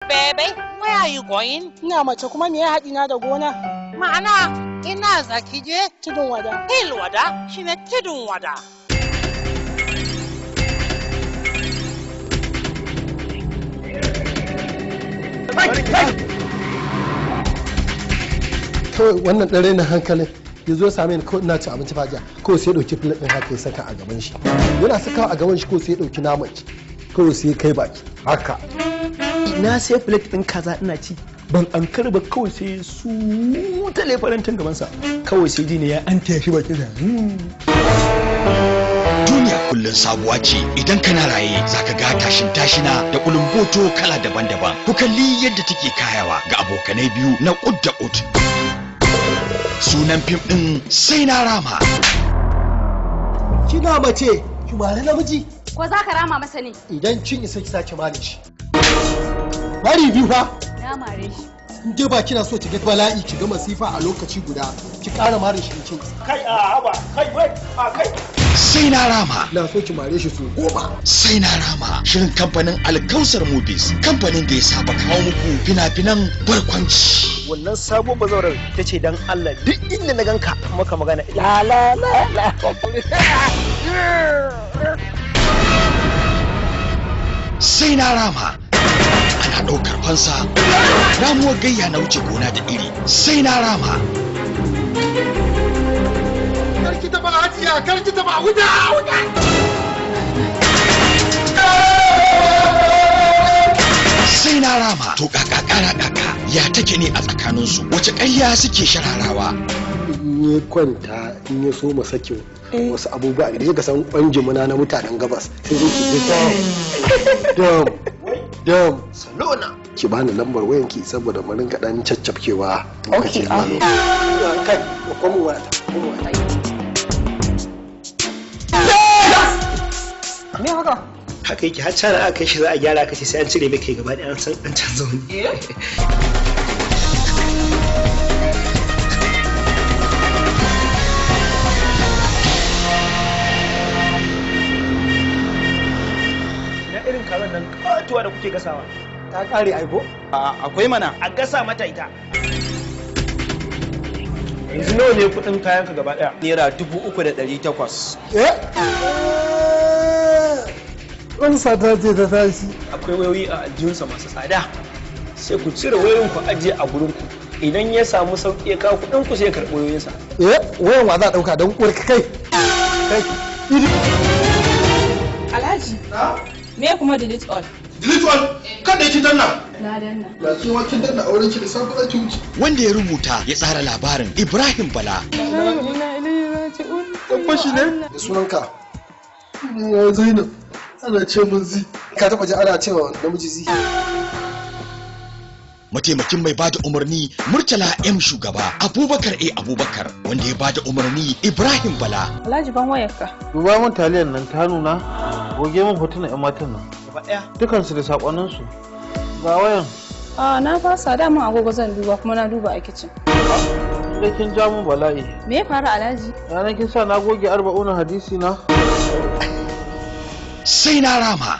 baby, where are you going? Ina mace kuma me ya haɗi na da gona? Ma'ana, ina zaki je? Tudun wada. Hill wada shine tudun wada. Kawai wannan ɗare na hankalin ya zo same ni kawai ina ci abinci fajiya kawai sai ya ɗauki filet ɗin haka ya saka a gaban shi yana saka a gaban shi kawai sai ya ɗauki naman kawai sai ya kai baki haka ina sai filet ɗin kaza ina ci ban an karba kawai sai su tale farantin gabansa kawai sai dine ya an taya shi bakin sa duniya kullun sabuwa ce idan kana raye zaka ga tashin tashina da kulumboto kala daban-daban ku kalli yadda take kayawa ga abokanai biyu na kud da kud sunan fim din sai na rama kina mace ki mare namiji ko zaka rama masa ne idan kin isa ki sace mare shi mari biyu fa na mare shi in dai ba kina so ki ga bala'i ki ga masifa a lokaci guda ki ƙara mare shi kin kai a haba kai wai a kai sai na rama na so ki mare shi su 10 sai na rama shirin kamfanin Alkausar Movies kamfanin da ya saba kawo muku fina-finan barkwanci wannan sabo bazawarar ta ce dan Allah duk inda na ganka maka magana la la la la sai na rama ana ɗaukar fansa ramuwar gayya na wuce gona da iri sai na rama karki taba hajiya karki taba wuta sai na rama to kaka kara kaka ya take ne a tsakaninsu wace ƙarya suke shararawa in ya kwanta in ya so sakin wasu abubuwa da ya san ƙwanjimuna na mutanen gabas sai zai ki dam salona ki bani lambar wayanki saboda mu rinka dan caccafkewa lokacin malo kai ko mu wata me haka haka yake har cana aka kai shi za a gyara ka sai an cire mai kai gaba ɗaya an san an canza wani irin kazan nan katuwa da kuke gasawa ta kare aiko akwai mana a gasa mata ita yanzu nawa ne kudin kayan ka gaba daya naira 3,800 wani sata ce ta tashi akwai wayoyi a aljihunsa masu tsada sai ku cire wayoyin ku ajiye a gurin ku idan ya samu sauki ya kawo kudin ku sai ya karɓi wayoyinsa wayan wa za a dauka don uwar kai Alhaji me kuma delete all delete all kada ki danna na danna na ce wa kin danna auren ki da sabu ake wuce wanda ya rubuta ya tsara labarin Ibrahim Bala fashi ne da sunanka Zainab ana ce mun zi ka taba ji ana cewa namiji zi mataimakin mai bada umarni Murtala M shugaba Abubakar Abubakar wanda ya bada umarni Ibrahim Bala Alhaji ban wayarka duba mun taliyan nan ta nuna goge mun hotunan ƴan matan nan gaba daya dukansu da sakonnin su ga wayan na fasa da mun agogo zan duba kuma na duba a kitchen sai kin ja mun bala'i me ya faru Alhaji ranar kin sa na goge 40 hadisi na sai na rama